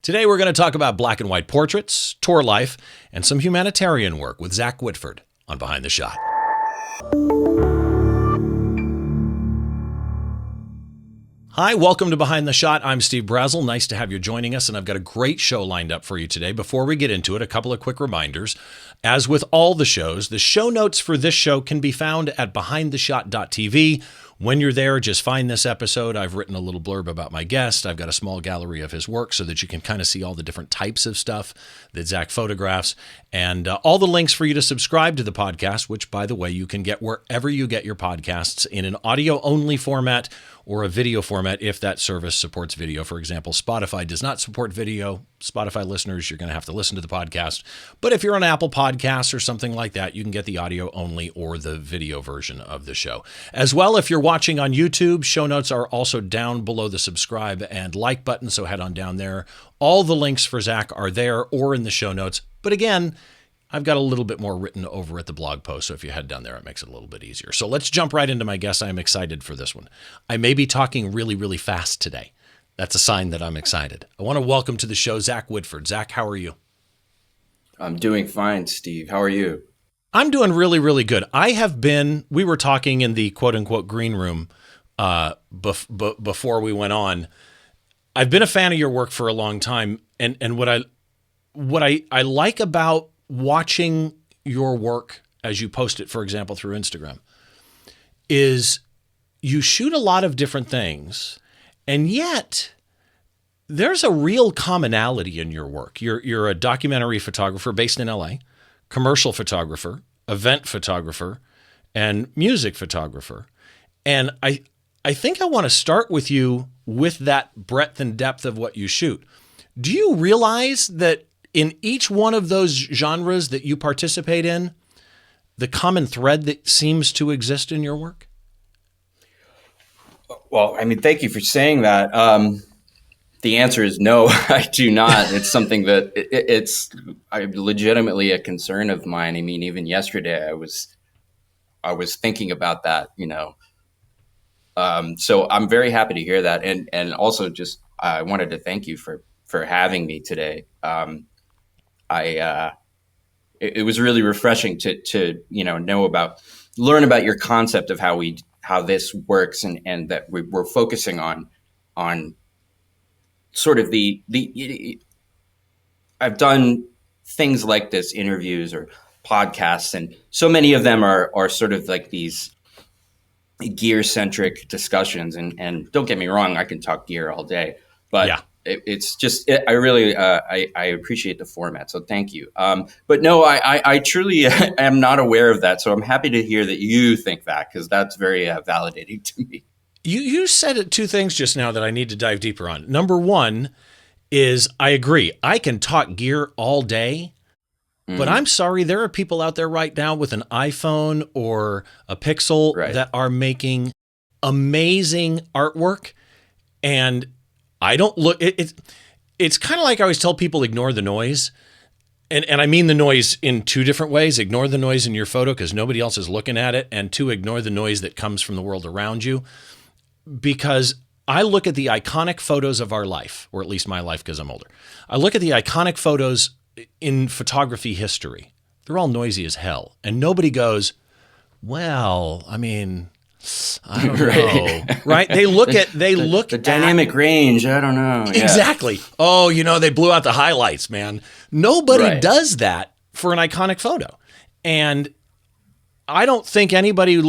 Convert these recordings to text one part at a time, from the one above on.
Today we're going to talk about black and white portraits, tour life, and some humanitarian work with Zack Whitford on Behind the Shot. Hi, welcome to Behind the Shot. I'm Steve Brazill. Nice to have you joining us, and I've got a great show lined up for you today. Before we get into it, a couple of quick reminders. As with all the shows, the show notes for this show can be found at behindtheshot.tv. When you're there, just find this episode. I've written a little blurb about my guest. I've got a small gallery of his work so that you can kind of see all the different types of stuff that Zack photographs, and all the links for you to subscribe to the podcast, which, by the way, you can get wherever you get your podcasts in an audio-only format or a video format if that service supports video. For example, Spotify does not support video. Spotify listeners, you're going to have to listen to the podcast. But if you're on Apple Podcasts or something like that, you can get the audio only or the video version of the show. As well, if you're watching on YouTube, show notes are also down below the subscribe and like button, so head on down there. All the links for Zack are there or in the show notes. But again, I've got a little bit more written over at the blog post, so if you head down there, it makes it a little bit easier. So let's jump right into my guest. I'm excited for this one. I may be talking really, really fast today. That's a sign that I'm excited. I want to welcome to the show Zack Whitford. Zack, how are you? I'm doing fine, Steve. How are you? I'm doing really, really good. We were talking in the quote-unquote green room before we went on. I've been a fan of your work for a long time, and what I like about watching your work as you post it, for example, through Instagram, is you shoot a lot of different things, and yet there's a real commonality in your work. You're a documentary photographer based in LA, commercial photographer, event photographer, and music photographer. And I think I want to start with you with that breadth and depth of what you shoot. Do you realize that in each one of those genres that you participate in, the common thread that seems to exist in your work? Well, thank you for saying that. The answer is no, I do not. It's something that it's legitimately a concern of mine. Even yesterday, I was thinking about that, So I'm very happy to hear that. And also just, I wanted to thank you for having me today. It was really refreshing to learn about your concept of how this works, and that we're focusing on sort of I've done things like this, interviews or podcasts, and so many of them are sort of like these gear centric discussions. And don't get me wrong, I can talk gear all day, but yeah. It's just, I really, I appreciate the format. So thank you. But no, I truly am not aware of that. So I'm happy to hear that you think that, because that's very validating to me. You said two things just now that I need to dive deeper on. Number one is, I agree. I can talk gear all day, but I'm sorry, there are people out there right now with an iPhone or a Pixel that are making amazing artwork, and I don't look. It's kind of like I always tell people, ignore the noise, and I mean the noise in two different ways. Ignore the noise in your photo because nobody else is looking at it, and two, ignore the noise that comes from the world around you. Because I look at the iconic photos of our life, or at least my life because I'm older. I look at the iconic photos in photography history. They're all noisy as hell, and nobody goes, well, I don't know, right? They look at the dynamic range. I don't know. Exactly. Yeah. Oh, they blew out the highlights, man. Nobody does that for an iconic photo. And I don't think anybody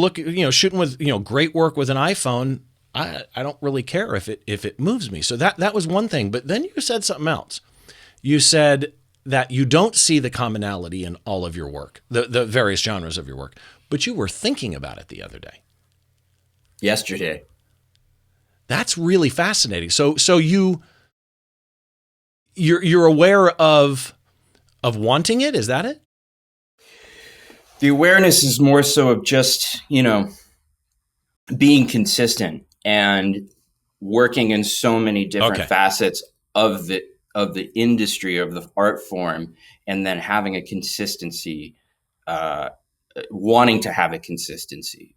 shooting with, great work with an iPhone, I don't really care if it moves me. So that was one thing. But then you said something else. You said that you don't see the commonality in all of your work, the various genres of your work, but you were thinking about it the other day. Yesterday. That's really fascinating. So you're aware of wanting it? Is that it? The awareness is more so of just, being consistent and working in so many different facets of the industry, of the art form, and then having a consistency, wanting to have a consistency.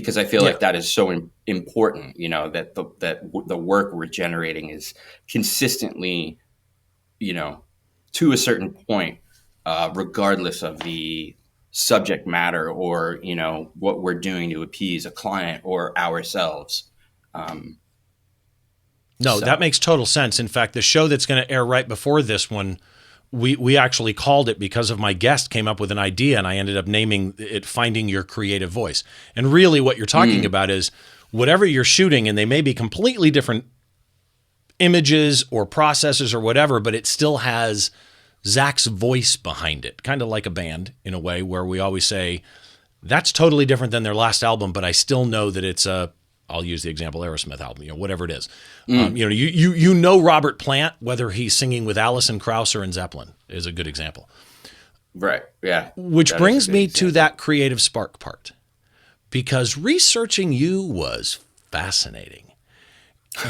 because I feel like that is so important, you know, that the work we're generating is consistently, you know, to a certain point, regardless of the subject matter or, you know, what we're doing to appease a client or ourselves. No, that makes total sense. In fact, the show that's going to air right before this one, we actually called it, because of my guest came up with an idea, and I ended up naming it Finding Your Creative Voice. And really what you're talking about is whatever you're shooting, and they may be completely different images or processes or whatever, but it still has Zack's voice behind it, kind of like a band in a way, where we always say, that's totally different than their last album, but I still know that it's I'll use the example Aerosmith album, you know, whatever it is. You know, you know Robert Plant, whether he's singing with Alison Krauss or in Zeppelin, is a good example. Right. Yeah. Which brings me to that creative spark part, because researching you was fascinating.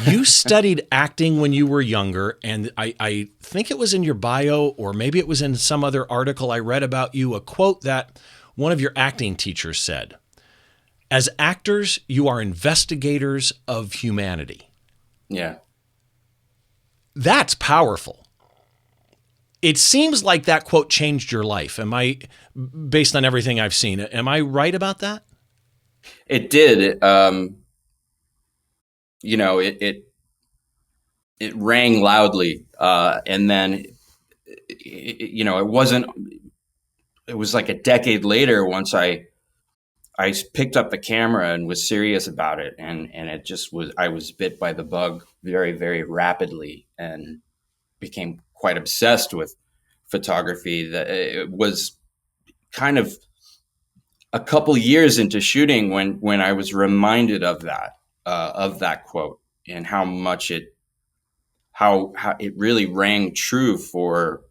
You studied acting when you were younger, and I think it was in your bio, or maybe it was in some other article I read about you, a quote that one of your acting teachers said: "As actors, you are investigators of humanity." Yeah. That's powerful. It seems like that quote changed your life. Am I, based on everything I've seen, am I right about that? It did. You know, it rang loudly. And then, you know, it was like a decade later once I picked up the camera and was serious about it. And it just was, I was bit by the bug very, very rapidly and became quite obsessed with photography. That it was kind of a couple years into shooting when I was reminded of that quote, and how much how it really rang true for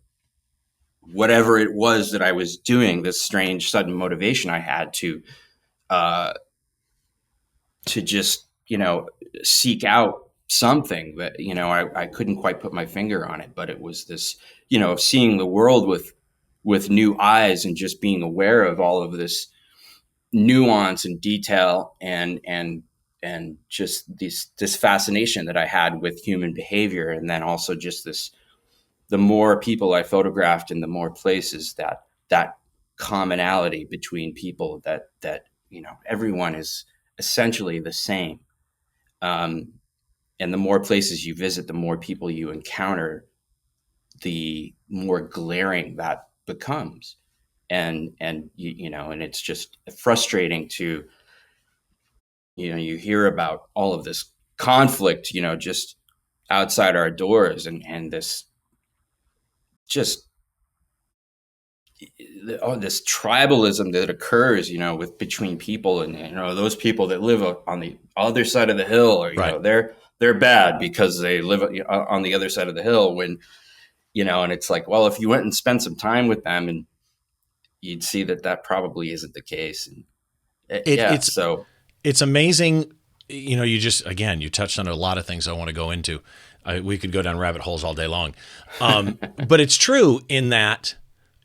whatever it was that I was doing, this strange sudden motivation I had to just, you know, seek out something that, you know, I couldn't quite put my finger on it, but it was this, you know, seeing the world with new eyes, and just being aware of all of this nuance and detail, and just this fascination that I had with human behavior. And then also just the more people I photographed in the more places, that commonality between people, that, you know, everyone is essentially the same. And the more places you visit, the more people you encounter, the more glaring that becomes. And you know, and it's just frustrating to, you know, you hear about all of this conflict, you know, just outside our doors, and this just this tribalism that occurs, you know, between people, and, you know, those people that live on the other side of the hill, or, you know, they're bad because they live on the other side of the hill, when, you know, and it's like, well, if you went and spent some time with them, and you'd see that probably isn't the case. And it's amazing. You know, you touched on a lot of things I want to go into. We could go down rabbit holes all day long. But it's true in that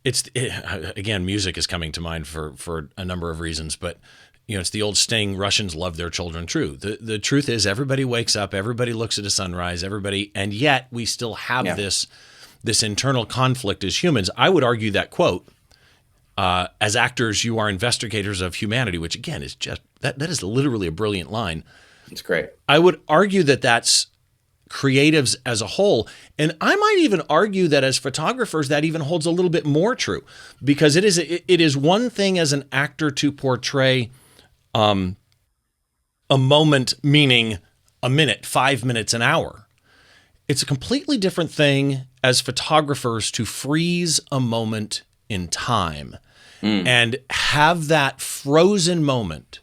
again, music is coming to mind for a number of reasons, but, you know, it's the old Sting, Russians love their children true. The truth is, everybody wakes up, everybody looks at a sunrise, and yet we still have this internal conflict as humans. I would argue that quote, as actors, you are investigators of humanity, which again is just, that is literally a brilliant line. It's great. I would argue that that's creatives as a whole. And I might even argue that as photographers, that even holds a little bit more true, because it is one thing as an actor to portray a moment, meaning a minute, 5 minutes, an hour. It's a completely different thing as photographers to freeze a moment in time and have that frozen moment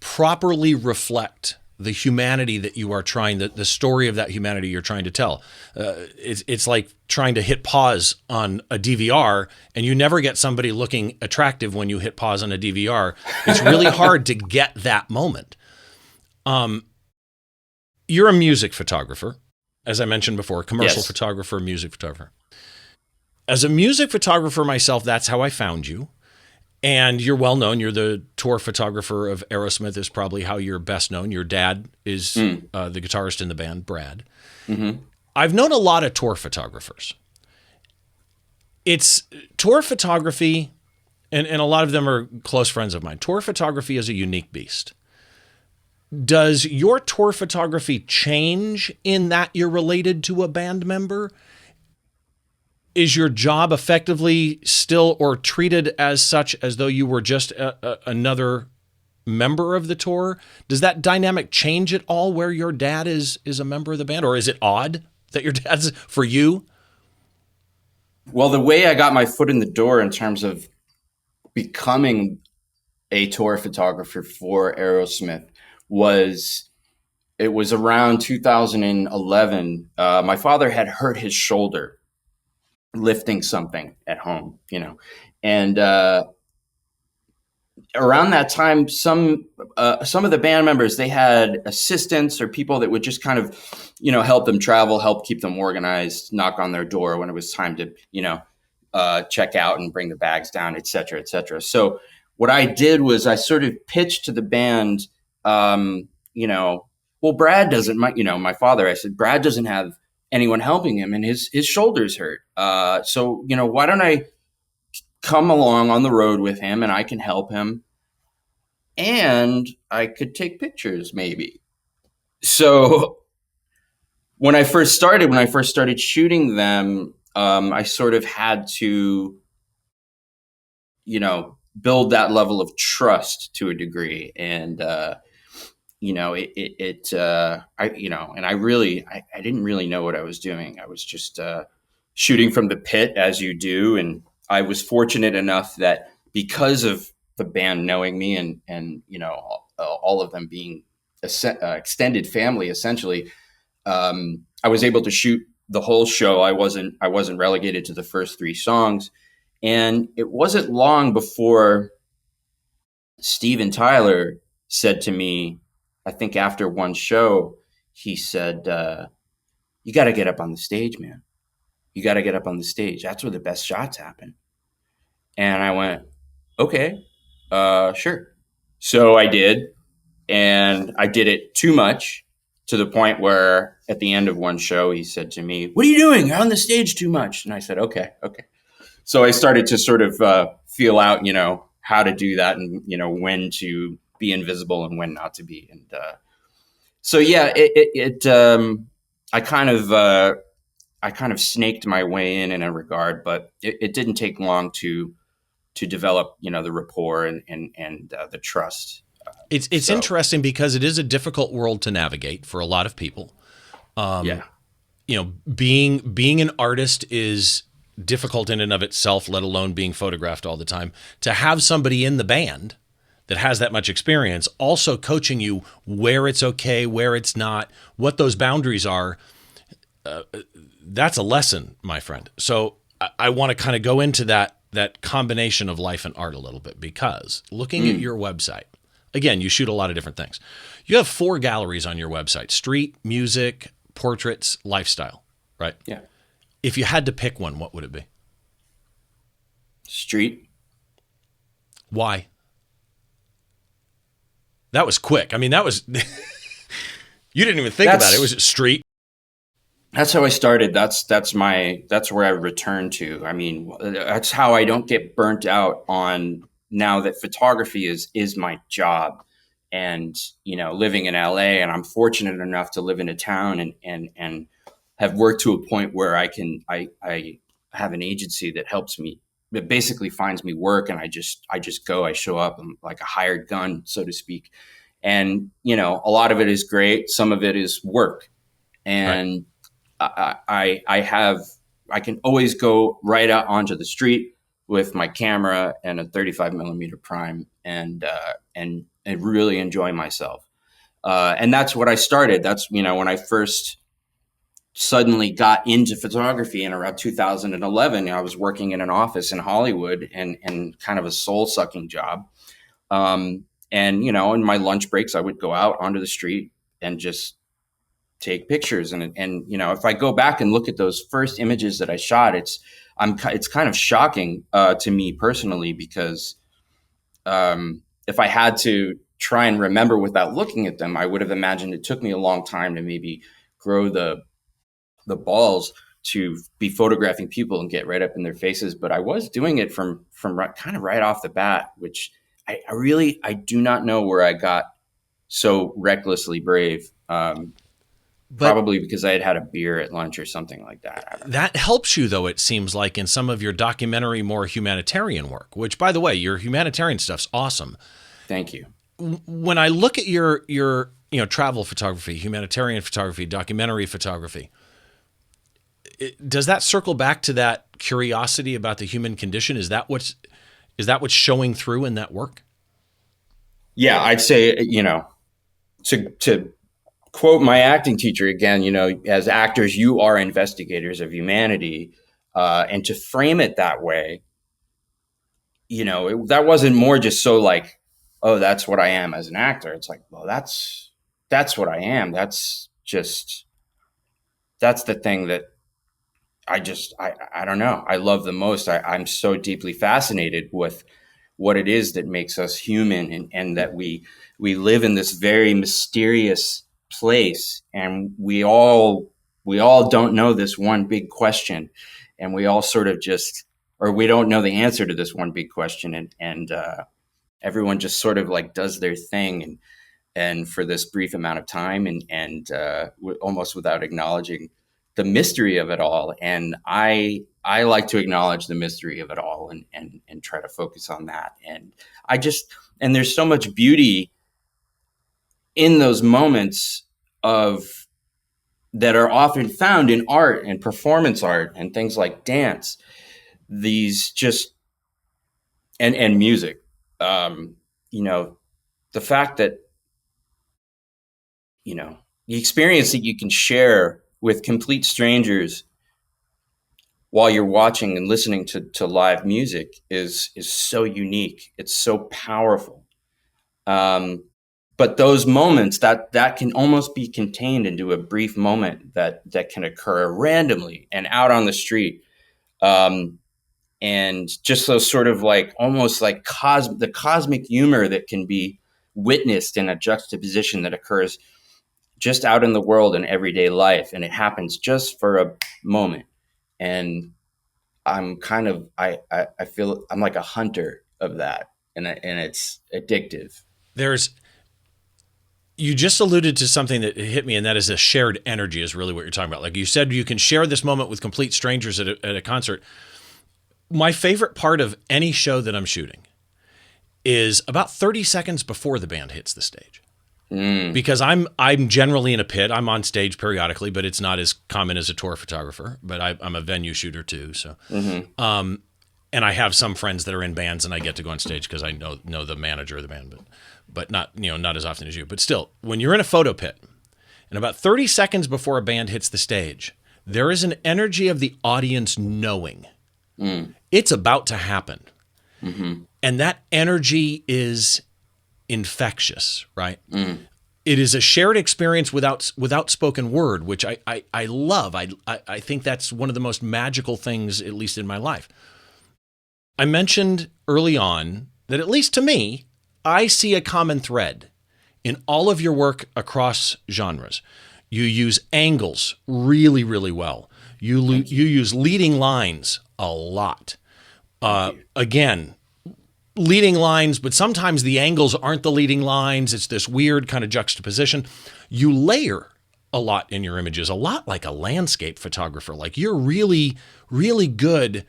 properly reflect the humanity that you are trying, the story of that humanity you're trying to tell. It's like trying to hit pause on a DVR, and you never get somebody looking attractive when you hit pause on a DVR. It's really hard to get that moment. You're a music photographer, as I mentioned before, commercial photographer, music photographer. As a music photographer myself, that's how I found you. And you're well known. You're the tour photographer of Aerosmith, is probably how you're best known. Your dad is the guitarist in the band, Brad. Mm-hmm. I've known a lot of tour photographers. It's tour photography, and a lot of them are close friends of mine. Tour photography is a unique beast. Does your tour photography change in that you're related to a band member? Is your job effectively still or treated as such as though you were just another member of the tour? Does that dynamic change at all where your dad is a member of the band? Or is it odd that your dad's for you? Well, the way I got my foot in the door in terms of becoming a tour photographer for Aerosmith was it was around 2011. My father had hurt his shoulder lifting something at home, and around that time, some of the band members, they had assistants or people that would just kind of, help them travel, help keep them organized, knock on their door when it was time to, check out and bring the bags down, et cetera, et cetera. So what I did was I sort of pitched to the band, well, Brad doesn't, my father, I said, Brad doesn't have anyone helping him and his shoulder's hurt. So, why don't I come along on the road with him and I can help him and I could take pictures maybe. So when I first started shooting them, I sort of had to, build that level of trust to a degree. And, I didn't really know what I was doing. I was just shooting from the pit as you do. And I was fortunate enough that because of the band knowing me and all of them being extended family, essentially, I was able to shoot the whole show. I wasn't relegated to the first 3 songs. And it wasn't long before Steve and Tyler said to me, I think after one show, he said, you got to get up on the stage, man. You got to get up on the stage. That's where the best shots happen. And I went, okay, sure. So I did. And I did it too much to the point where at the end of one show, he said to me, what are you doing? You're on the stage too much. And I said, okay. So I started to sort of feel out, how to do that and, when to be invisible and when not to be. And so, yeah, I kind of snaked my way in a regard, but it didn't take long to develop, the rapport and the trust. It's interesting because it is a difficult world to navigate for a lot of people. Yeah. Being an artist is difficult in and of itself, let alone being photographed all the time. To have somebody in the band that has that much experience also coaching you where it's okay, where it's not, what those boundaries are, that's a lesson, my friend. So I want to kind of go into that combination of life and art a little bit, because looking at your website, again, you shoot a lot of different things. You have 4 galleries on your website: street, music, portraits, lifestyle, right? Yeah. If you had to pick one, what would it be? Street. Why? That was quick. I mean, that was, you didn't even think about it. It was street. That's how I started. That's where I return to. I mean, that's how I don't get burnt out on, now that photography is my job, and, living in LA, and I'm fortunate enough to live in a town and have worked to a point where I have an agency that helps me, that basically finds me work. And I just go, I show up, I'm like a hired gun, so to speak. And, a lot of it is great. Some of it is work. And right. I can always go right out onto the street with my camera and a 35 millimeter prime and really enjoy myself. And that's what I started. That's, when I first suddenly got into photography in around 2011. I was working in an office in Hollywood and kind of a soul sucking job. And, in my lunch breaks, I would go out onto the street and just take pictures. And if I go back and look at those first images that I shot, it's kind of shocking to me personally, because if I had to try and remember without looking at them, I would have imagined it took me a long time to maybe grow the balls to be photographing people and get right up in their faces. But I was doing it from kind of right off the bat, which I do not know where I got so recklessly brave. Probably because I had had a beer at lunch or something like that. That helps you, though, it seems like, in some of your documentary, more humanitarian work, which, by the way, your humanitarian stuff's awesome. Thank you. When I look at your travel photography, humanitarian photography, documentary photography, does that circle back to that curiosity about the human condition? Is that what's showing through in that work? Yeah, I'd say, to quote my acting teacher again, as actors, you are investigators of humanity. And to frame it that way, that wasn't more just so like, oh, that's what I am as an actor. It's like, well, that's what I am. That's the thing that I don't know. I love the most. I'm so deeply fascinated with what it is that makes us human, and that we live in this very mysterious place, and we all don't know this one big question, and we all sort of we don't know the answer to this one big question, and everyone just sort of like does their thing, and for this brief amount of time, and almost without acknowledging the mystery of it all. And I like to acknowledge the mystery of it all, and try to focus on that. And and there's so much beauty in those moments that are often found in art and performance art and things like dance, these and music. The fact that, the experience that you can share with complete strangers while you're watching and listening to live music is so unique. It's so powerful. But those moments that can almost be contained into a brief moment that can occur randomly and out on the street. And just those sort of like almost like the cosmic humor that can be witnessed in a juxtaposition that occurs just out in the world in everyday life. And it happens just for a moment. And I'm kind of, I feel I'm like a hunter of that, and it's addictive. You just alluded to something that hit me, and that is a shared energy is really what you're talking about. Like you said, you can share this moment with complete strangers at a concert. My favorite part of any show that I'm shooting is about 30 seconds before the band hits the stage. Because I'm generally in a pit. I'm on stage periodically, but it's not as common as a tour photographer. But I'm a venue shooter too. So, and I have some friends that are in bands, and I get to go on stage because I know the manager of the band, but not not as often as you. But still, when you're in a photo pit, and about 30 seconds before a band hits the stage, there is an energy of the audience knowing it's about to happen, and that energy is infectious, right? It is a shared experience without spoken word, which I love. I think that's one of the most magical things, at least in my life. I mentioned early on that, at least to me, I see a common thread in all of your work across genres. You use angles really, really well. You use leading lines a lot. Again, leading lines, but sometimes the angles aren't the leading lines. It's this weird kind of juxtaposition. You layer a lot in your images, a lot like a landscape photographer. Like you're really, really good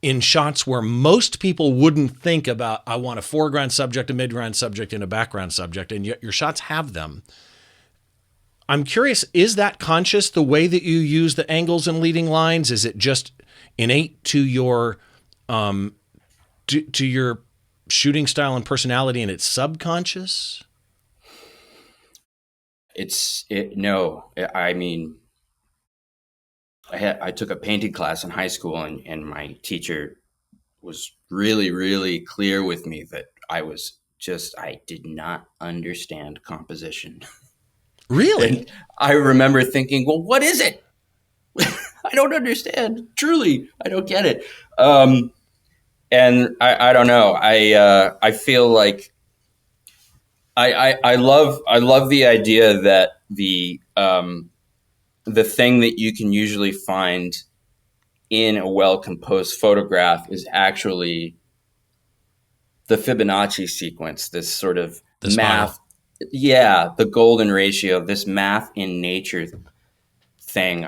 in shots where most people wouldn't think about, I want a foreground subject, a midground subject, and a background subject, and yet your shots have them. I'm curious, is that conscious, the way that you use the angles and leading lines? Is it just innate to your to your shooting style and personality, and it's subconscious? No. I mean, I took a painting class in high school, and my teacher was really, really clear with me that I did not understand composition. Really? And I remember thinking, well, what is it? I don't understand. Truly, I don't get it. And I don't know. I feel like I love the idea that the thing that you can usually find in a well composed photograph is actually the Fibonacci sequence, this sort of The spiral. math. Yeah, the golden ratio, this math in nature thing,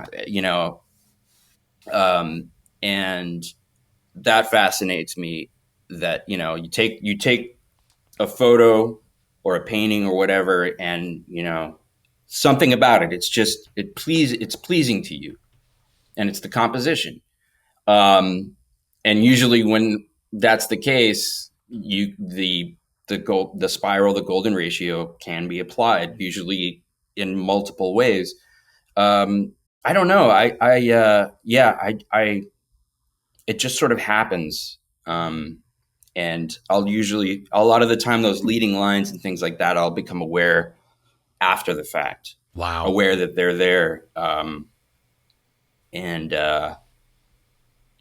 and that fascinates me. That you take a photo or a painting or whatever, and something about it. It's pleasing to you, and it's the composition. Um, and usually when that's the case, the spiral, the golden ratio can be applied, usually in multiple ways. I don't know. It just sort of happens. And a lot of the time, those leading lines and things like that, I'll become aware after the fact. Wow. Aware that they're there. And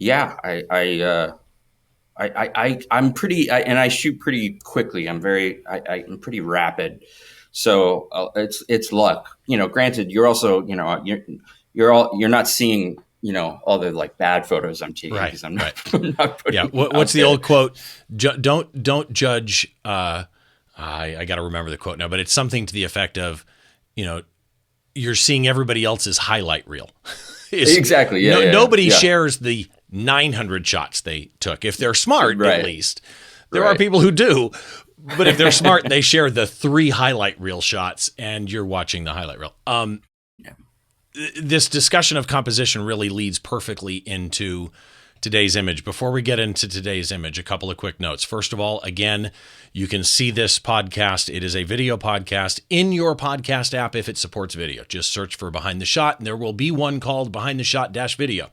yeah, I'm pretty, and I shoot pretty quickly. I'm pretty rapid. So it's luck. Granted, you're also, you're not seeing, all the like bad photos I'm taking because I'm not, right. I'm not putting. Yeah. What's the old quote? Don't judge. I got to remember the quote now, but it's something to the effect of, you're seeing everybody else's highlight reel. Exactly. Yeah. Nobody shares the 900 shots they took. If they're smart, right. At least. There are people who do, but if they're smart, they share the 3 highlight reel shots, and you're watching the highlight reel. This discussion of composition really leads perfectly into today's image. Before we get into today's image, a couple of quick notes. First of all, again, you can see this podcast. It is a video podcast in your podcast app if it supports video. Just search for Behind the Shot, and there will be one called Behind the Shot Video.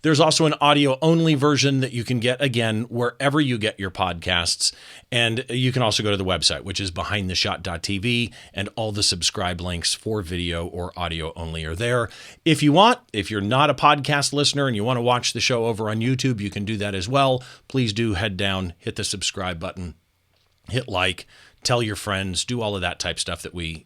There's also an audio-only version that you can get, again, wherever you get your podcasts. And you can also go to the website, which is behindtheshot.tv, and all the subscribe links for video or audio only are there. If you want, if you're not a podcast listener and you want to watch the show over on YouTube, you can do that as well. Please do head down, hit the subscribe button, hit like, tell your friends, do all of that type stuff that we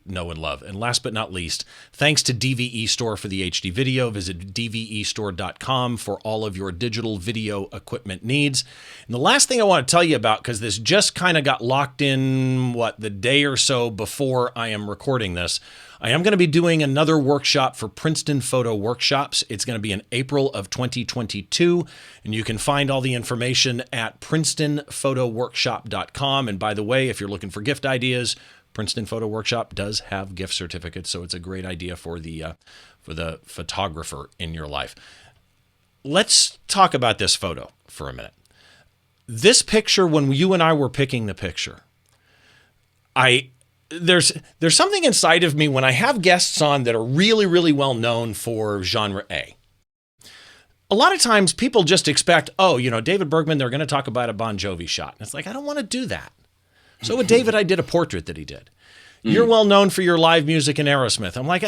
know and love. And last but not least, thanks to DVE Store for the HD video. Visit dvestore.com for all of your digital video equipment needs. And the last thing I want to tell you about, because this just kind of got locked in, the day or so before I am recording this, I am going to be doing another workshop for Princeton Photo Workshops. It's going to be in April of 2022, and you can find all the information at princetonphotoworkshop.com. And by the way, if you're looking for gift ideas, Princeton Photo Workshop does have gift certificates, so it's a great idea for the photographer in your life. Let's talk about this photo for a minute. This picture, when you and I were picking the picture, there's something inside of me when I have guests on that are really, really well known for genre A. A lot of times people just expect, David Bergman, they're going to talk about a Bon Jovi shot. And it's like, I don't want to do that. So with David, I did a portrait that he did. You're well known for your live music in Aerosmith. I'm like,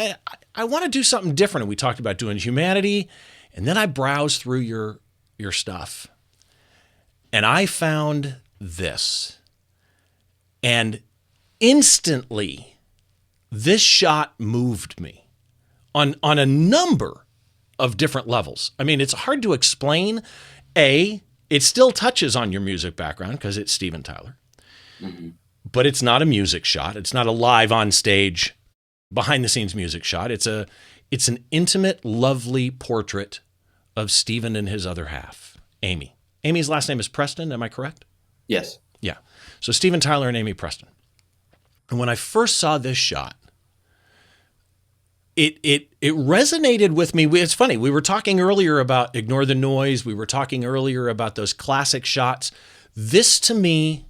I want to do something different. And we talked about doing humanity. And then I browsed through your stuff. And I found this. And instantly, this shot moved me on a number of different levels. I mean, it's hard to explain. It still touches on your music background because it's Steven Tyler. Mm-hmm. But it's not a music shot. It's not a live on stage, behind the scenes music shot. It's an intimate, lovely portrait of Steven and his other half, Aimee. Aimee's last name is Preston. Am I correct? Yes. Yeah. So Steven Tyler and Aimee Preston. And when I first saw this shot, it resonated with me. It's funny. We were talking earlier about Ignore the Noise. We were talking earlier about those classic shots. This, to me,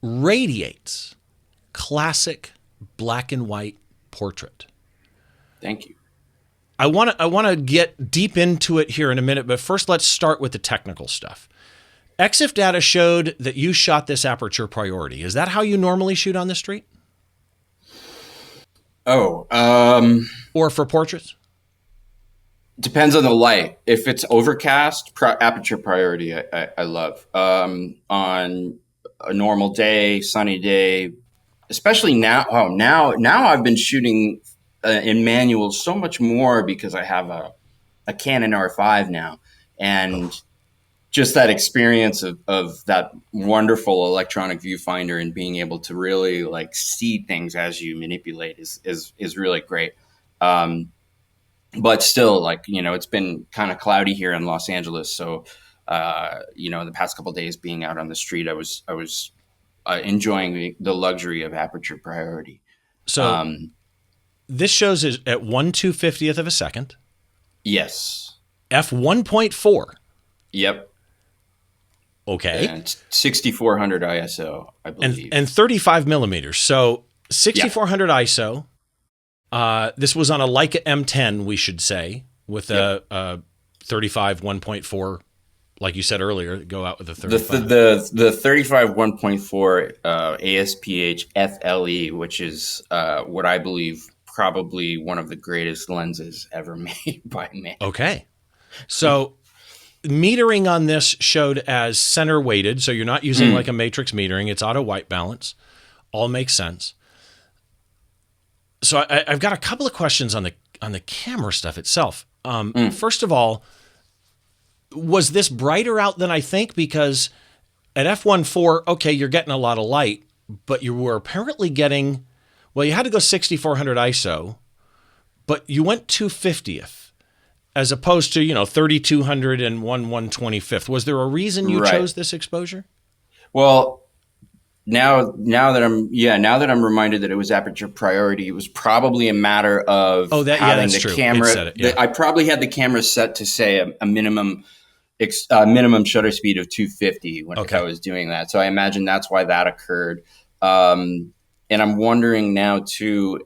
radiates classic black and white portrait. Thank you. I want to get deep into it here in a minute, but first let's start with the technical stuff. EXIF data showed that you shot this aperture priority. Is that how you normally shoot on the street? Oh, or for portraits? Depends on the light. If it's overcast, aperture priority, I love. On a normal day, sunny day, especially now. Oh, now I've been shooting in manual so much more because I have a Canon R5 now, and just that experience of that wonderful electronic viewfinder and being able to really like see things as you manipulate is really great. But still, like, it's been kind of cloudy here in Los Angeles. So, in the past couple of days being out on the street, I was enjoying the luxury of aperture priority. So this shows is at 1/250th of a second. Yes. f1.4. Yep. Okay. And 6400 ISO, I believe. And 35 millimeters. So 6400 ISO. This was on a Leica M10, we should say, with a 35 1.4, like you said earlier, go out with a 35. The 35 1.4 ASPH FLE, which is what I believe probably one of the greatest lenses ever made by man. Okay. So metering on this showed as center weighted, so you're not using like a matrix metering. It's auto white balance. All makes sense. So I've got a couple of questions on the camera stuff itself. First of all, was this brighter out than I think? Because at f1.4, okay, you're getting a lot of light, but you were apparently getting, well, you had to go 6400 ISO, but you went 250th as opposed to 3200 and 1/125th. Was there a reason you chose this exposure? Well, now that I'm reminded that it was aperture priority, it was probably a matter of having the camera. I probably had the camera set to say a minimum shutter speed of 250 if I was doing that. So I imagine that's why that occurred. And I'm wondering now too.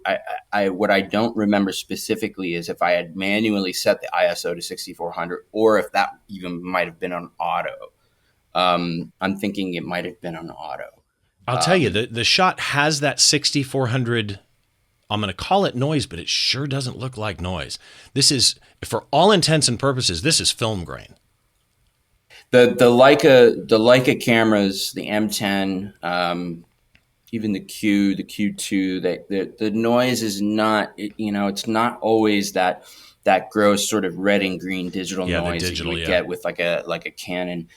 What I don't remember specifically is if I had manually set the ISO to 6400, or if that even might have been on auto. I'm thinking it might have been on auto. I'll tell you, the shot has that 6400, I'm going to call it noise, but it sure doesn't look like noise. This is, for all intents and purposes, this is film grain. The Leica cameras, the M10, even the Q2, the noise is not, it's not always that gross sort of red and green digital noise that you would get with like a Canon.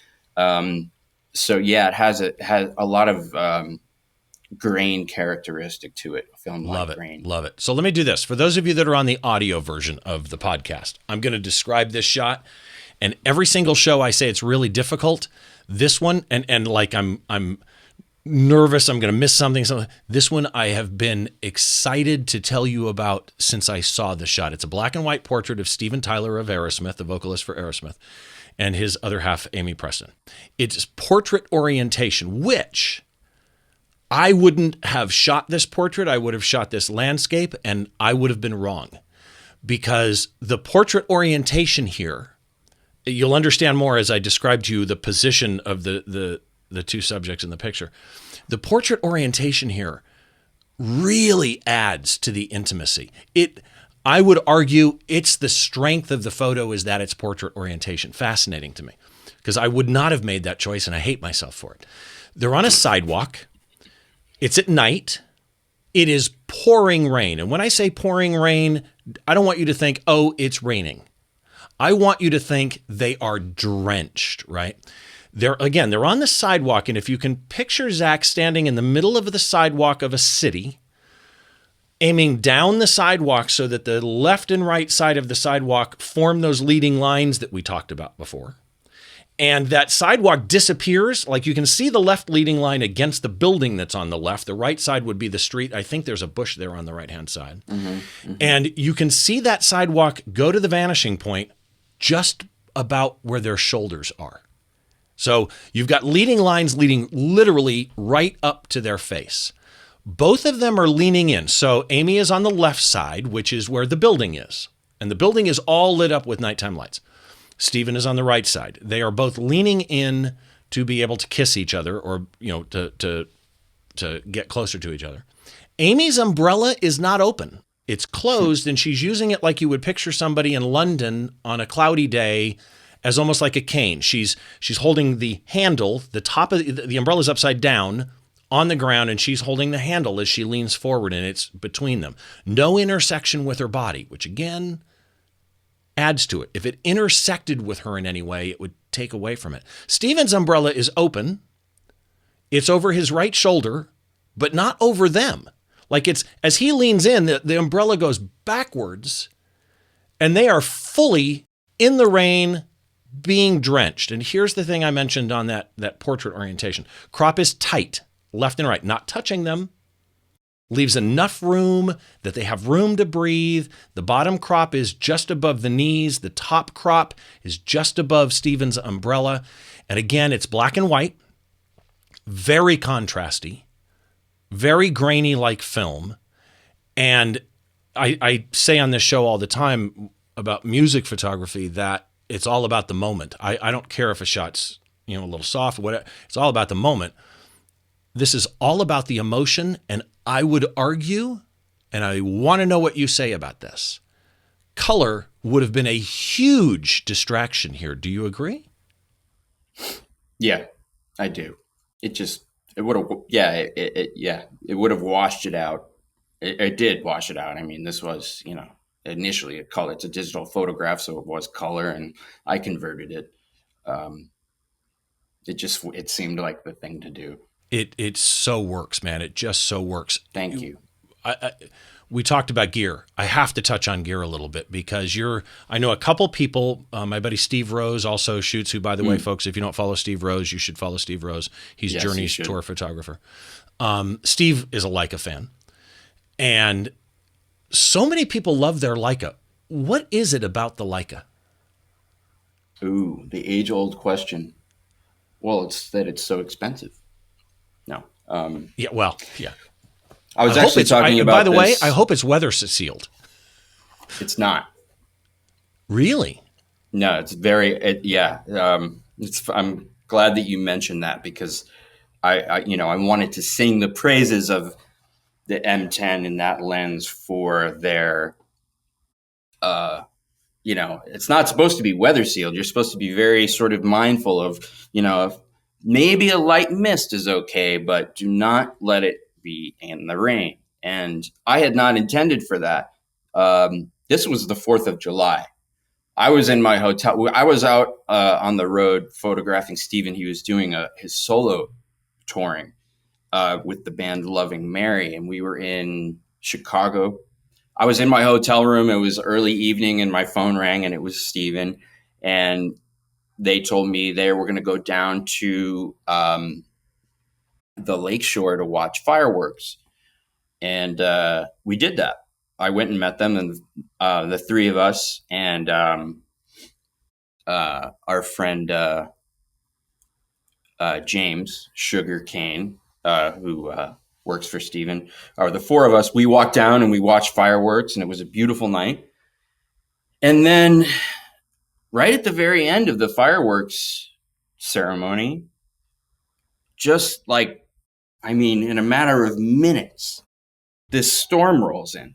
So yeah, it has a lot of grain characteristic to it. Film-like grain. Love it. So let me do this. For those of you that are on the audio version of the podcast, I'm going to describe this shot. And every single show I say it's really difficult. This one, and like I'm nervous, I'm going to miss something. This one I have been excited to tell you about since I saw the shot. It's a black and white portrait of Steven Tyler of Aerosmith, the vocalist for Aerosmith, and his other half, Aimee Preston. It's portrait orientation, which I wouldn't have shot this portrait. I would have shot this landscape, and I would have been wrong, because the portrait orientation here, you'll understand more as I describe to you the position of the two subjects in the picture. The portrait orientation here really adds to the intimacy. I would argue it's the strength of the photo is that it's portrait orientation. Fascinating to me, because I would not have made that choice, and I hate myself for it. They're on a sidewalk. It's at night. It is pouring rain. And when I say pouring rain, I don't want you to think, oh, it's raining. I want you to think they are drenched, right? They're on the sidewalk, and if you can picture Zack standing in the middle of the sidewalk of a city, aiming down the sidewalk so that the left and right side of the sidewalk form those leading lines that we talked about before. And that sidewalk disappears. Like, you can see the left leading line against the building that's on the left. The right side would be the street. I think there's a bush there on the right-hand side. And you can see that sidewalk go to the vanishing point just about where their shoulders are. So you've got leading lines leading literally right up to their face. Both of them are leaning in. So Aimee is on the left side, which is where the building is. And the building is all lit up with nighttime lights. Steven is on the right side. They are both leaning in to be able to kiss each other, or, to get closer to each other. Aimee's umbrella is not open. It's closed, and she's using it like you would picture somebody in London on a cloudy day as almost like a cane. She's holding the handle, the top of the umbrella's upside down on the ground, and she's holding the handle as she leans forward, and it's between them. No intersection with her body, which again adds to it. If it intersected with her in any way, it would take away from it. Stephen's umbrella is open. It's over his right shoulder, but not over them. Like it's, as he leans in, the umbrella goes backwards, and they are fully in the rain, being drenched. And here's the thing I mentioned on that portrait orientation. Crop is tight, left and right, not touching them. Leaves enough room that they have room to breathe. The bottom crop is just above the knees. The top crop is just above Stephen's umbrella. And again, it's black and white, very contrasty, very grainy like film. And I say on this show all the time about music photography that it's all about the moment. I don't care if a shot's a little soft or whatever. It's all about the moment. This is all about the emotion, and I would argue, and I want to know what you say about this, color would have been a huge distraction here. Do you agree? Yeah, I do. It would have, it would have washed it out. It did wash it out. I mean, this was, initially a color. It's a digital photograph, so it was color, and I converted it. It seemed like the thing to do. It so works, man. It just so works. Thank you. We talked about gear. I have to touch on gear a little bit because I know a couple people. My buddy Steve Rose also shoots, who, by the way, folks, if you don't follow Steve Rose, you should follow Steve Rose. He's Journey's tour photographer. Steve is a Leica fan. And so many people love their Leica. What is it about the Leica? Ooh, the age-old question. Well, it's that it's so expensive. No. Yeah, well, yeah. I was actually talking about by the way, I hope it's weather sealed. It's not. Really? No, it's I'm glad that you mentioned that because I wanted to sing the praises of the M10 in that lens for their, it's not supposed to be weather sealed. You're supposed to be very sort of mindful of, maybe a light mist is okay, but do not let it be in the rain. And I had not intended for that. This was the 4th of July. I was in my hotel. I was out on the road photographing Stephen. He was doing his solo touring with the band Loving Mary, and we were in Chicago. I was in my hotel room. It was early evening, and my phone rang, and it was Stephen. And they told me they were going to go down to the lakeshore to watch fireworks. And we did that. I went and met them, and the three of us and our friend James Sugarcane, who works for Stephen, or the four of us, we walked down and we watched fireworks, and it was a beautiful night. And then right at the very end of the fireworks ceremony, just like, in a matter of minutes, this storm rolls in.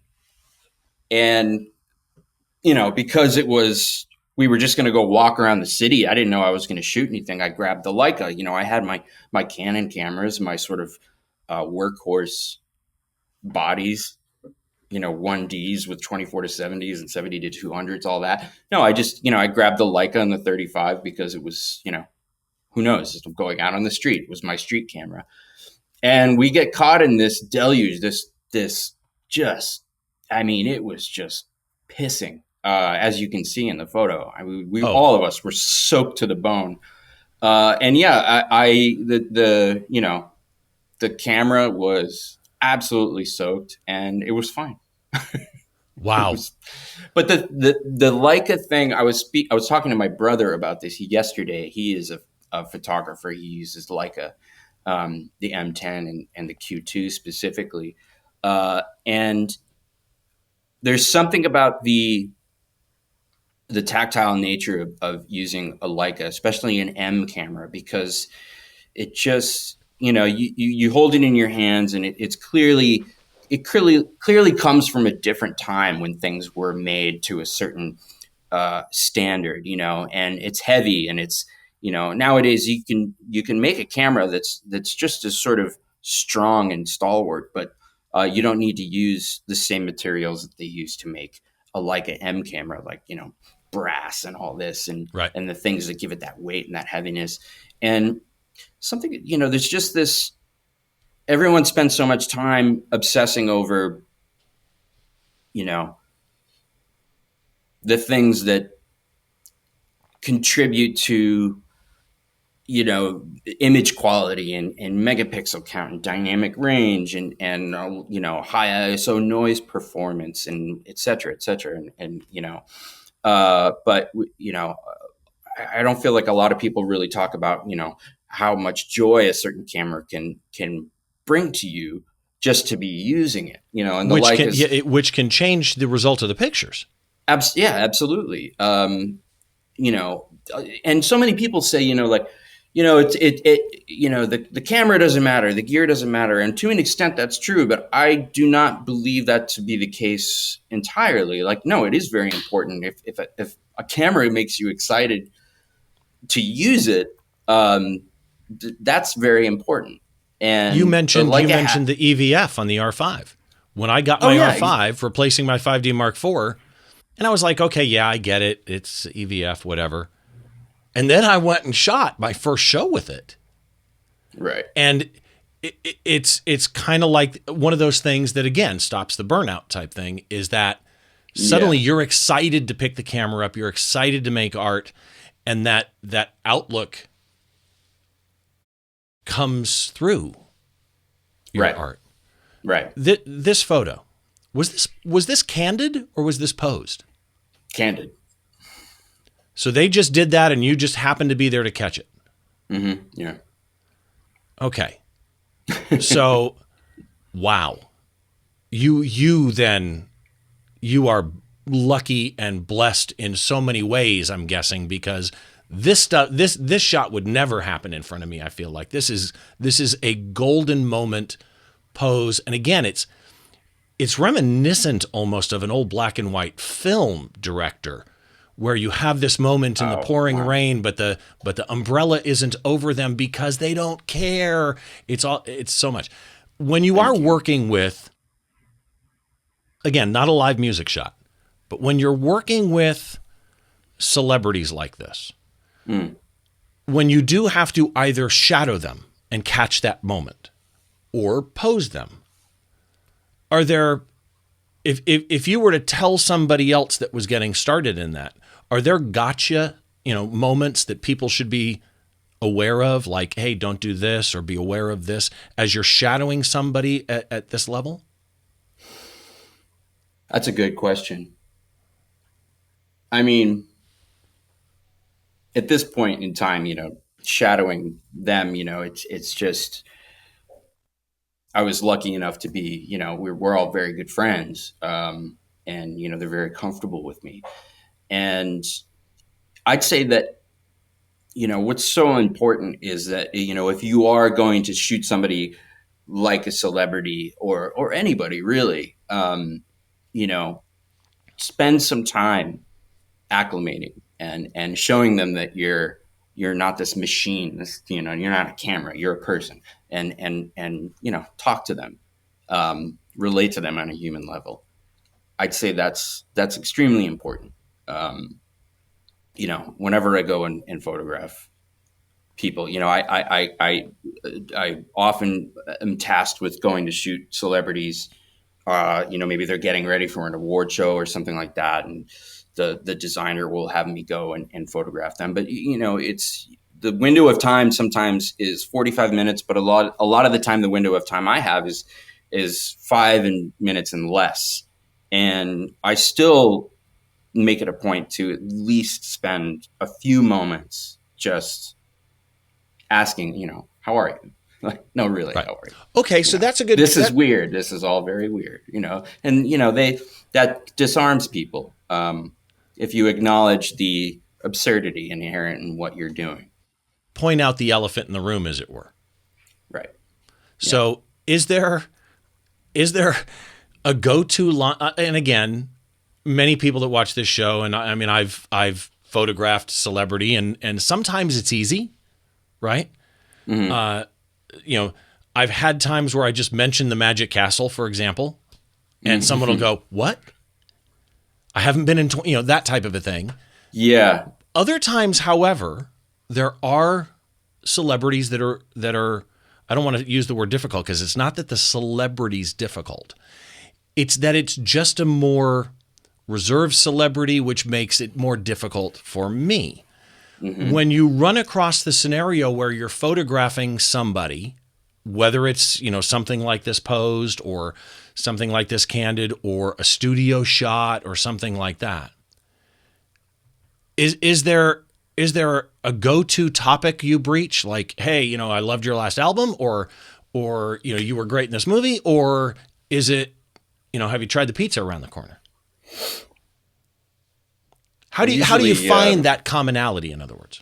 And, because we were just going to go walk around the city. I didn't know I was going to shoot anything. I grabbed the Leica. I had my Canon cameras, my sort of workhorse bodies, 1Ds with 24 to 70s and 70 to 200s, all that. No, I just, I grabbed the Leica and the 35 because it was, who knows? I'm going out on the street. It was my street camera. And we get caught in this deluge, this just, it was just pissing, as you can see in the photo. All of us were soaked to the bone. And yeah, the camera was absolutely soaked, and it was fine. Wow. But the Leica thing, I was talking to my brother about this yesterday. He is a photographer. He uses Leica, the M10 and the Q2 specifically. And there's something about the tactile nature of using a Leica, especially an M camera, because it just, you hold it in your hands, and it's clearly it clearly comes from a different time when things were made to a certain standard, and it's heavy, and it's, nowadays you can make a camera that's just as sort of strong and stalwart, but you don't need to use the same materials that they used to make a Leica M camera, like, brass and all this, and Right. and the things that give it that weight and that heaviness. And something, there's just this, everyone spends so much time obsessing over, the things that contribute to, image quality and megapixel count and dynamic range and high ISO noise performance and et cetera, et cetera. But I don't feel like a lot of people really talk about, how much joy a certain camera can bring to you just to be using it, and which can change the result of the pictures. Yeah, absolutely. And so many people say, the camera doesn't matter, the gear doesn't matter. And to an extent that's true, but I do not believe that to be the case entirely. Like, no, it is very important. If a camera makes you excited to use it, that's very important. And you mentioned the EVF on the R5. When I got my R5, replacing my 5D Mark IV, and I was like, okay, yeah, I get it. It's EVF, whatever. And then I went and shot my first show with it. Right. And it's kind of like one of those things that, again, stops the burnout type thing, is that suddenly you're excited to pick the camera up. You're excited to make art. And that outlook comes through your art. Right. This photo, was this candid or was this posed? Candid. So they just did that and you just happened to be there to catch it. Mm-hmm. Yeah. Okay. So, wow. You are lucky and blessed in so many ways, I'm guessing, because this shot would never happen in front of me. I feel like this is a golden moment pose. And again, it's reminiscent almost of an old black and white film director, where you have this moment in the pouring rain, but the umbrella isn't over them because they don't care. It's so much. When you are working with, again, not a live music shot, but when you're working with celebrities like this, when you do have to either shadow them and catch that moment or pose them, are there, if you were to tell somebody else that was getting started in that, are there gotcha, moments that people should be aware of? Like, hey, don't do this, or be aware of this as you're shadowing somebody at this level? That's a good question. I mean, at this point in time, shadowing them, it's just, I was lucky enough to be, we're all very good friends. And, they're very comfortable with me. And I'd say that, what's so important is that, if you are going to shoot somebody like a celebrity or anybody really, spend some time acclimating and showing them that you're not this machine, you're not a camera, you're a person, and talk to them, relate to them on a human level. I'd say that's extremely important. Whenever I go and photograph people, I often am tasked with going to shoot celebrities. Maybe they're getting ready for an award show or something like that, and the designer will have me go and photograph them. But it's, the window of time sometimes is 45 minutes, but a lot of the time the window of time I have is 5 minutes and less, and I still make it a point to at least spend a few moments just asking, how are you? Like, no, really, right. How are you? Okay, so that's a good. This is weird. This is all very weird, and that disarms people if you acknowledge the absurdity inherent in what you're doing. Point out the elephant in the room, as it were. Right. So, is there is there a go-to line? And again, many people that watch this show, and I mean, I've photographed celebrity, and sometimes it's easy, right? Mm-hmm. I've had times where I just mention the Magic Castle, for example, and someone will go, "What? I haven't been in," that type of a thing. Yeah. Other times, however, there are celebrities that are. I don't want to use the word difficult because it's not that the celebrity's difficult. It's that it's just a more reserved celebrity, which makes it more difficult for me. Mm-hmm. When you run across the scenario where you're photographing somebody, whether it's, something like this posed or something like this candid or a studio shot or something like that, is there a go-to topic you breach? Like, hey, I loved your last album, or you were great in this movie, or is it, have you tried the pizza around the corner? How do you find that commonality, in other words?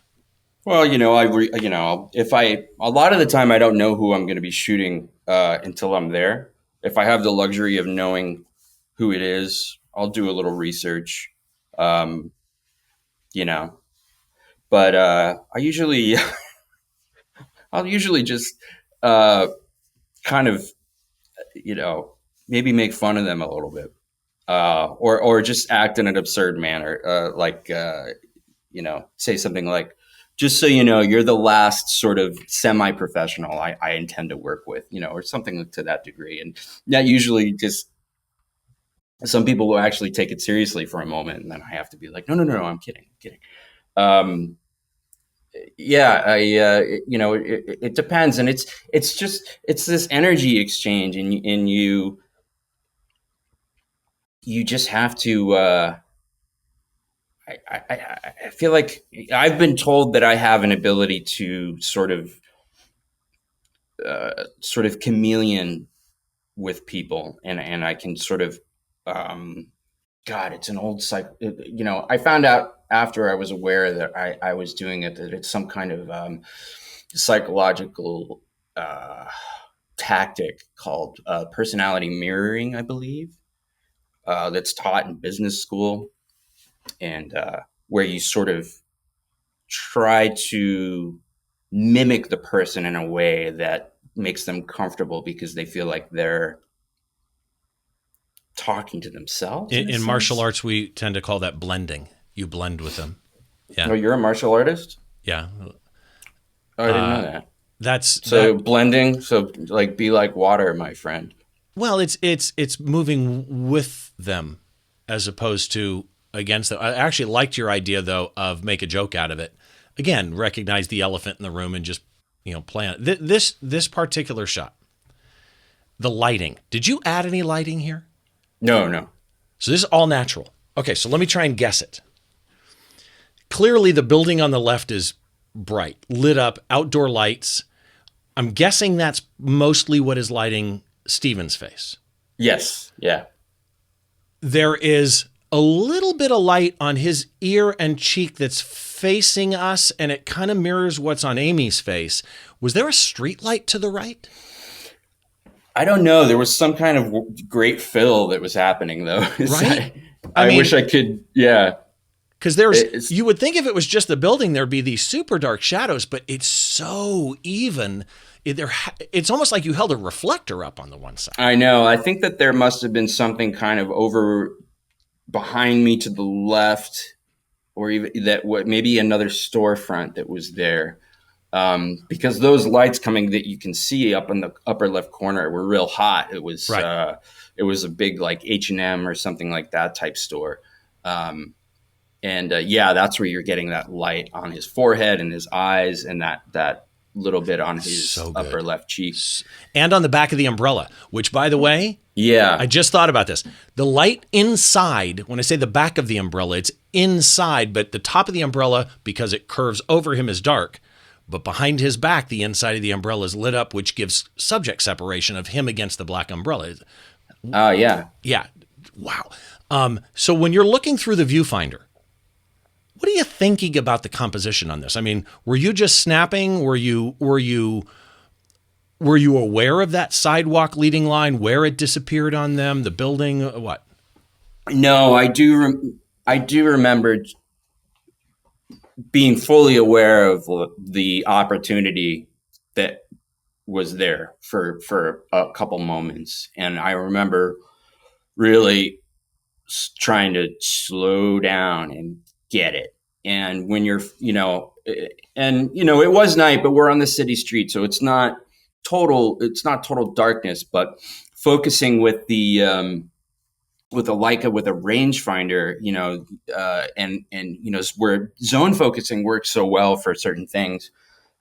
Well, if a lot of the time I don't know who I'm going to be shooting until I'm there. If I have the luxury of knowing who it is, I'll do a little research, but I'll usually just kind of, maybe make fun of them a little bit. Or just act in an absurd manner, say something like, just so you know, you're the last sort of semi-professional I intend to work with, or something to that degree. And that usually just, some people will actually take it seriously for a moment, and then I have to be like, no, I'm kidding. It depends, and it's this energy exchange, and you just have to. I feel like I've been told that I have an ability to sort of chameleon with people, and I can sort of, God, it's an old cycle. I found out after I was aware that I was doing it, that it's some kind of psychological tactic called personality mirroring, I believe, that's taught in business school. And where you sort of try to mimic the person in a way that makes them comfortable because they feel like they're talking to themselves. In martial arts, we tend to call that blending. You blend with them. Yeah. Oh, you're a martial artist? Yeah. Oh, I didn't know that. That's blending. So like, be like water, my friend. Well, it's moving with them as opposed to against them. I actually liked your idea, though, of make a joke out of it. Again, recognize the elephant in the room and just, play on it. This particular shot, the lighting. Did you add any lighting here? No. So this is all natural. Okay, so let me try and guess it. Clearly, the building on the left is bright, lit up, outdoor lights. I'm guessing that's mostly what is lighting Steven's face. Yes. Yeah. There is a little bit of light on his ear and cheek that's facing us, and it kind of mirrors what's on Aimee's face. Was there a street light to the right? I don't know. There was some kind of great fill that was happening, though. Right? I wish I could. Yeah. Because you would think if it was just the building, there'd be these super dark shadows, but it's so even. It's almost like you held a reflector up on the one side. I know. I think that there must have been something kind of over behind me to the left, or even maybe another storefront that was there. Because those lights coming that you can see up in the upper left corner were real hot. It was right. It was a big like H&M or something like that type store. That's where you're getting that light on his forehead and his eyes, and that little bit on his upper left cheek. And on the back of the umbrella, which, by the way, I just thought about this. The light inside, when I say the back of the umbrella, it's inside, but the top of the umbrella, because it curves over him, is dark. But behind his back, the inside of the umbrella is lit up, which gives subject separation of him against the black umbrella. Oh, yeah. Yeah. Wow. So when you're looking through the viewfinder, what are you thinking about the composition on this? I mean, were you just snapping? Were you were you aware of that sidewalk leading line, where it disappeared on them, the building, what? No, I do remember being fully aware of the opportunity that was there for a couple moments, and I remember really trying to slow down and get it. And when you're, it was night, but we're on the city street, so it's not total darkness, but focusing with with a Leica with a rangefinder, where zone focusing works so well for certain things.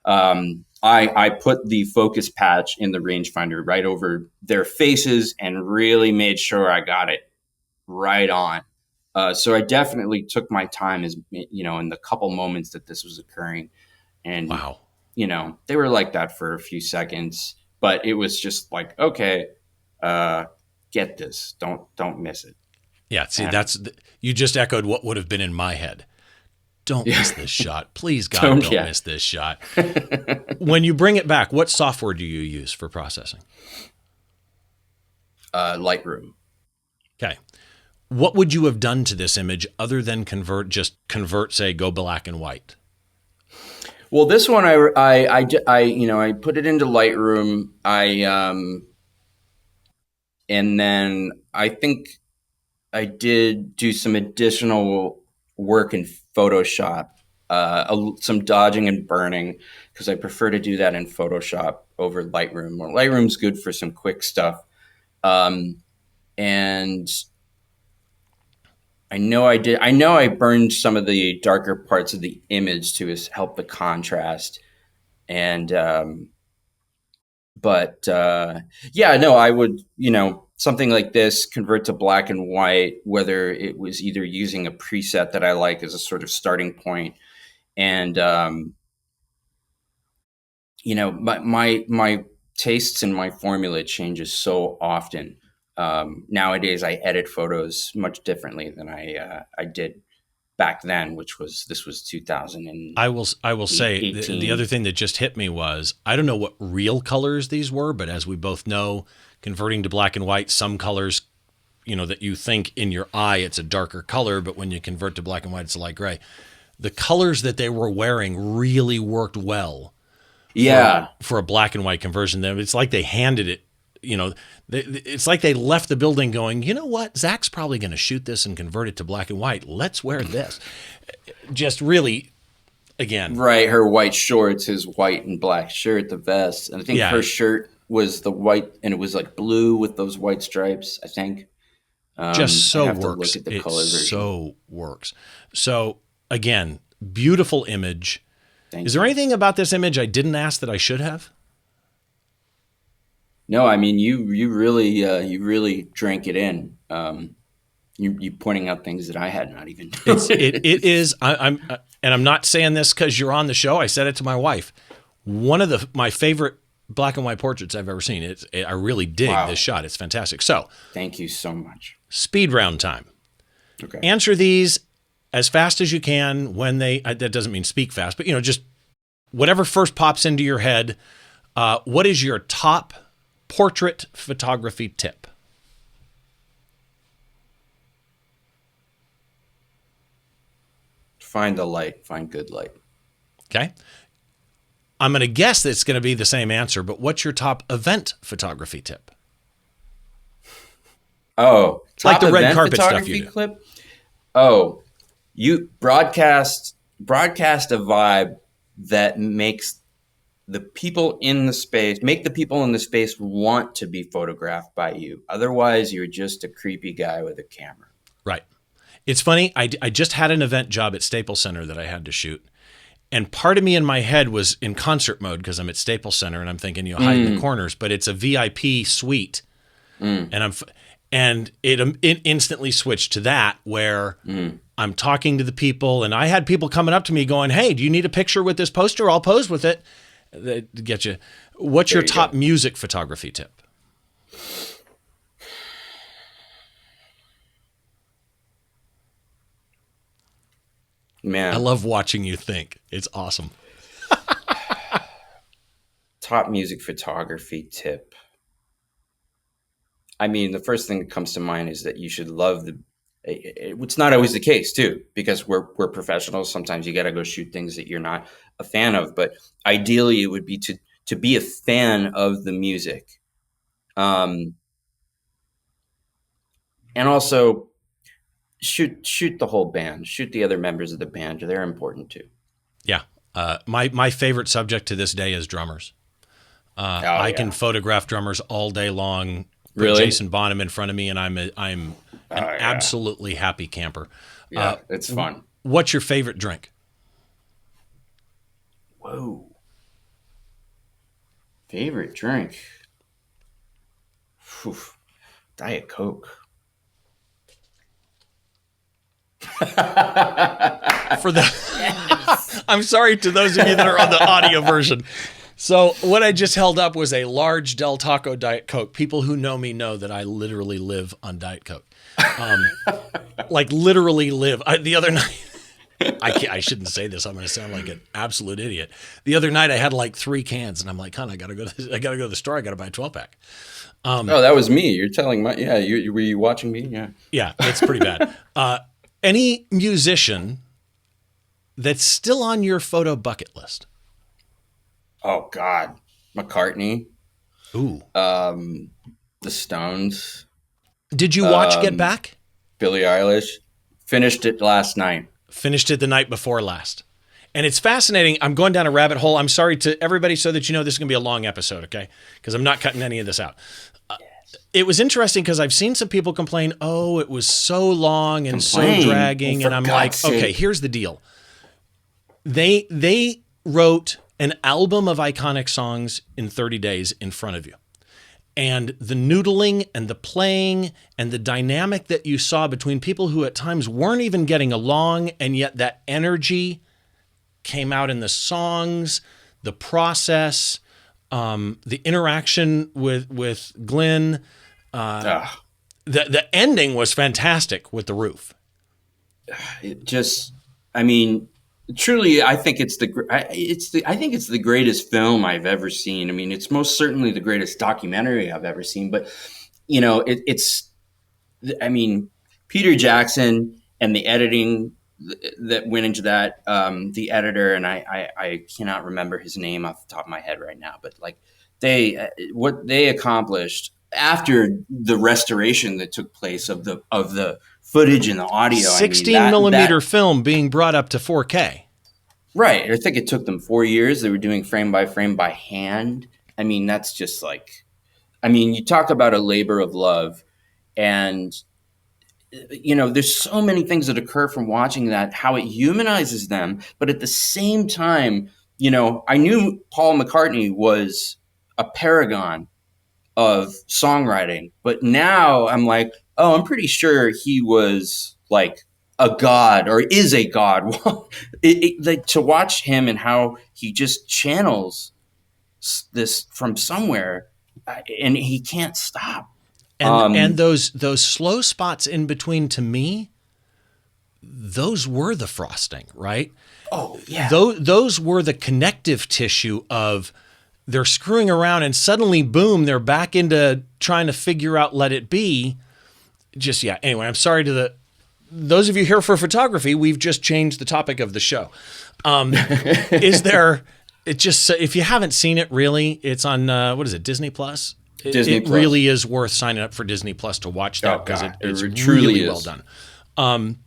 I put the focus patch in the rangefinder right over their faces and really made sure I got it right on. So I definitely took my time in the couple moments that this was occurring. And, Wow. They were like that for a few seconds, but it was just like, okay, get this, don't miss it. Yeah. See, you just echoed what would have been in my head. Don't miss this shot. Please, God, don't miss this shot. When you bring it back, what software do you use for processing? Lightroom. Okay. What would you have done to this image other than convert, say, go black and white? Well, this one, I put it into Lightroom. And then I think I did do some additional work in Photoshop, some dodging and burning, because I prefer to do that in Photoshop over Lightroom. Well, Lightroom's good for some quick stuff. And I know I burned some of the darker parts of the image to help the contrast. And, I would, something like this, convert to black and white, whether it was either using a preset that I like as a sort of starting point. And, my tastes and my formula changes so often. Nowadays I edit photos much differently than I did back then, this was 2000. I will say the other thing that just hit me was, I don't know what real colors these were, but as we both know, converting to black and white, some colors, that you think in your eye it's a darker color, but when you convert to black and white, it's a light gray. The colors that they were wearing really worked well. Yeah. For a black and white conversion. It's like they handed it, it's like they left the building going, you know what? Zach's probably going to shoot this and convert it to black and white. Let's wear this. Just really, again. Right. Her white shorts, his white and black shirt, the vest. And I think her shirt was the white, and it was like blue with those white stripes, I think. Just so works. It so works. So again, beautiful image. Is there anything about this image I didn't ask that I should have? No, I mean, you really drank it in. You pointing out things that I had not even. It is. I'm not saying this because you're on the show. I said it to my wife. One of my favorite black and white portraits I've ever seen. I really dig this shot. It's fantastic. So, thank you so much. Speed round time. Okay. Answer these as fast as you can when that doesn't mean speak fast, but just whatever first pops into your head. What is your top portrait photography tip? Find the light, find good light. Okay. I'm going to guess that it's going to be the same answer, but what's your top event photography tip? Oh, like the red carpet stuff you do. Clip? Oh, you broadcast a vibe that makes the people in the space want to be photographed by you. Otherwise, you're just a creepy guy with a camera. Right. It's funny. I just had an event job at Staples Center that I had to shoot. And part of me in my head was in concert mode because I'm at Staples Center and I'm thinking, hide in the corners, but it's a VIP suite. And it instantly switched to that where I'm talking to the people, and I had people coming up to me going, hey, do you need a picture with this poster? I'll pose with it. That get you. What's your top music photography tip? Man, I love watching you think. It's awesome. Top music photography tip. I mean, the first thing that comes to mind is that you should love the. It's not always the case too, because we're professionals. Sometimes you got to go shoot things that you're not a fan of. But ideally, it would be to be a fan of the music, and also shoot the whole band, shoot the other members of the band. They're important too. Yeah. My favorite subject to this day is drummers. I can photograph drummers all day long. Put Jason Bonham in front of me, and I'm an absolutely happy camper. Yeah, it's fun. What's your favorite drink? Whoa. Favorite drink? Whew. Diet Coke. For the, I'm sorry to those of you that are on the audio version. So what I just held up was a large Del Taco Diet Coke. People who know me know that I literally live on Diet Coke. Like literally live. The other night, I shouldn't say this. I'm going to sound like an absolute idiot. The other night I had like 3 cans, and I'm like, hon, I got to go to the store. I got to buy a 12-pack. Oh, that was me. You're telling my, yeah. Were you watching me? Yeah. Yeah, it's pretty bad. Any musician that's still on your photo bucket list? Oh God, McCartney. Ooh. The Stones. Did you watch Get Back? Billie Eilish. Finished it last night. Finished it the night before last. And it's fascinating. I'm going down a rabbit hole. I'm sorry to everybody so that you know this is going to be a long episode, okay? Because I'm not cutting any of this out. It was interesting because I've seen some people complain, oh, it was so long and so dragging. And I'm like, okay, here's the deal. They wrote an album of iconic songs in 30 days in front of you. And the noodling and the playing and the dynamic that you saw between people who at times weren't even getting along, and yet that energy came out in the songs, the process, the interaction with Glenn. The ending was fantastic with The Roof. It just, I mean, truly, I think it's the greatest film I've ever seen. I mean, it's most certainly the greatest documentary I've ever seen. But you know, I mean, Peter Jackson and the editing that went into that, the editor, and I cannot remember his name off the top of my head right now, but like what they accomplished after the restoration that took place of the footage and the audio. 16 millimeter film being brought up to 4K. Right. I think it took them 4 years. They were doing frame by frame by hand. I mean, that's just like, I mean, you talk about a labor of love, and you know, there's so many things that occur from watching that, how it humanizes them. But at the same time, you know, I knew Paul McCartney was a paragon of songwriting, but now I'm like, oh, I'm pretty sure he was like a god, or is a god. Like to watch him and how he just channels this from somewhere, and he can't stop. And those slow spots in between, to me, those were the frosting, right? Oh yeah, those were the connective tissue of. They're screwing around and suddenly, boom, they're back into trying to figure out Let It Be. Just, yeah. Anyway, I'm sorry to those of you here for photography. We've just changed the topic of the show. Is there, if you haven't seen it, really, it's on, what is it, Disney Plus? Disney Plus. Really is worth signing up for Disney Plus to watch that, because it's truly really well done.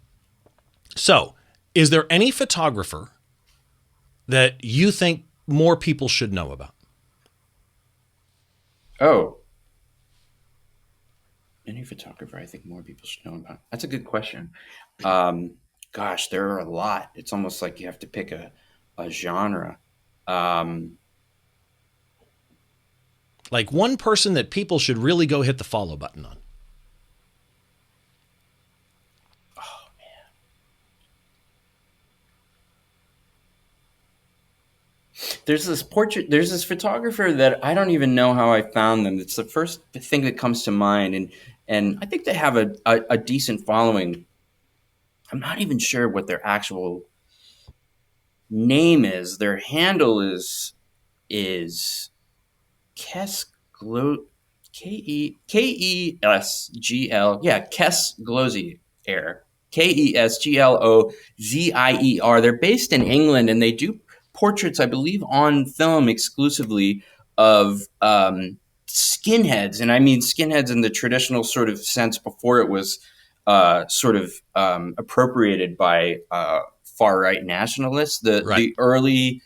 So, is there any photographer that you think more people should know about? Oh, any photographer I think more people should know about? That's a good question. Gosh, there are a lot. It's almost like you have to pick a genre. Like one person that people should really go hit the follow button on. Oh man, there's this photographer that I don't even know how I found them. It's the first thing that comes to mind, and I think they have a decent following. I'm not even sure what their actual name is. Their handle is Kesglo Kesgl Kesglozier Kesglozier. They're based in England, and they do portraits, I believe, on film exclusively of skinheads, and I mean skinheads in the traditional sort of sense before it was appropriated by far right nationalists. The early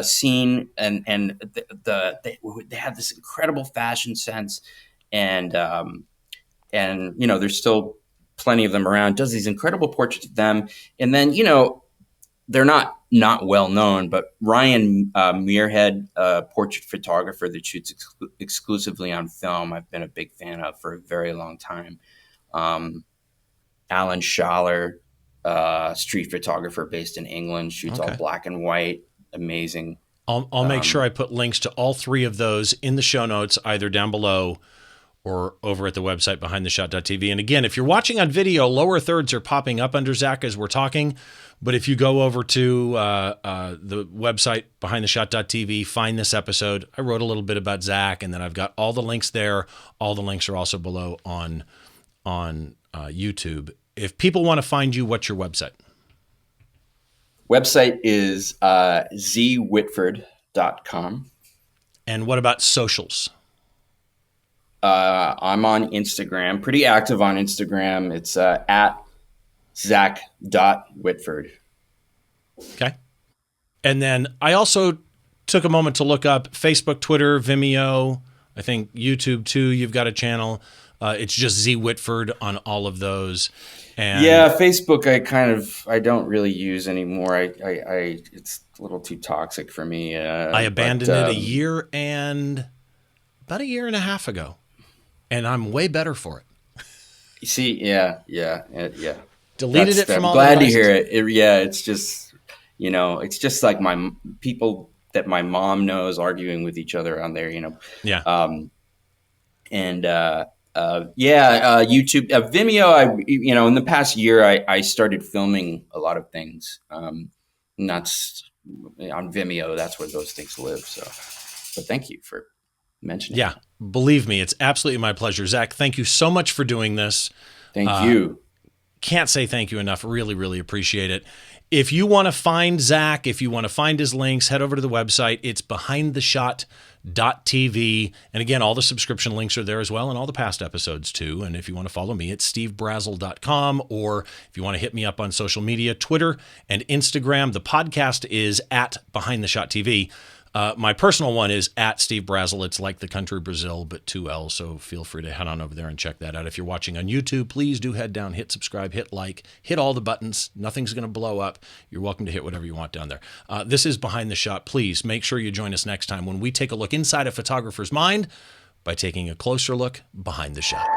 scene and they have this incredible fashion sense, and there's still plenty of them around. Does these incredible portraits of them, and then they're not well known, but Ryan Muirhead, portrait photographer that shoots exclusively on film, I've been a big fan of for a very long time. Alan Schaller, street photographer based in England, shoots all black and white. Amazing. I'll make sure I put links to all three of those in the show notes, either down below or over at the website behindtheshot.tv. And again, if you're watching on video, lower thirds are popping up under Zack as we're talking. But if you go over to the website behindtheshot.tv, find this episode. I wrote a little bit about Zack, and then I've got all the links there. All the links are also below on YouTube. If people want to find you, what's your website? Website is zwhitford.com. And what about socials? I'm on Instagram, pretty active on Instagram. It's at Zack.Whitford. Okay. And then I also took a moment to look up Facebook, Twitter, Vimeo, I think YouTube too. You've got a channel. It's just Z Whitford on all of those. And yeah, Facebook I don't really use anymore. I it's a little too toxic for me. I abandoned it about a year and a half ago. And I'm way better for it. You see, yeah. Deleted it from all. Glad to hear it. It's just, it's just like my people that my mom knows arguing with each other on there. Yeah. YouTube, Vimeo. In the past year, I started filming a lot of things. And that's on Vimeo. That's where those things live. So, but thank you for mentioning. Yeah. Believe me, it's absolutely my pleasure. Zack, thank you so much for doing this. Thank you. Can't say thank you enough. Really, really appreciate it. If you want to find Zack, if you want to find his links, head over to the website. It's behindtheshot.tv. And again, all the subscription links are there as well, and all the past episodes too. And if you want to follow me, it's stevebrazill.com. Or if you want to hit me up on social media, Twitter and Instagram. The podcast is at Behind the Shot TV. My personal one is at Steve Brazill. It's like the country Brazil, but 2 L's. So feel free to head on over there and check that out. If you're watching on YouTube, please do head down, hit subscribe, hit like, hit all the buttons. Nothing's going to blow up. You're welcome to hit whatever you want down there. This is Behind the Shot. Please make sure you join us next time when we take a look inside a photographer's mind by taking a closer look behind the shot.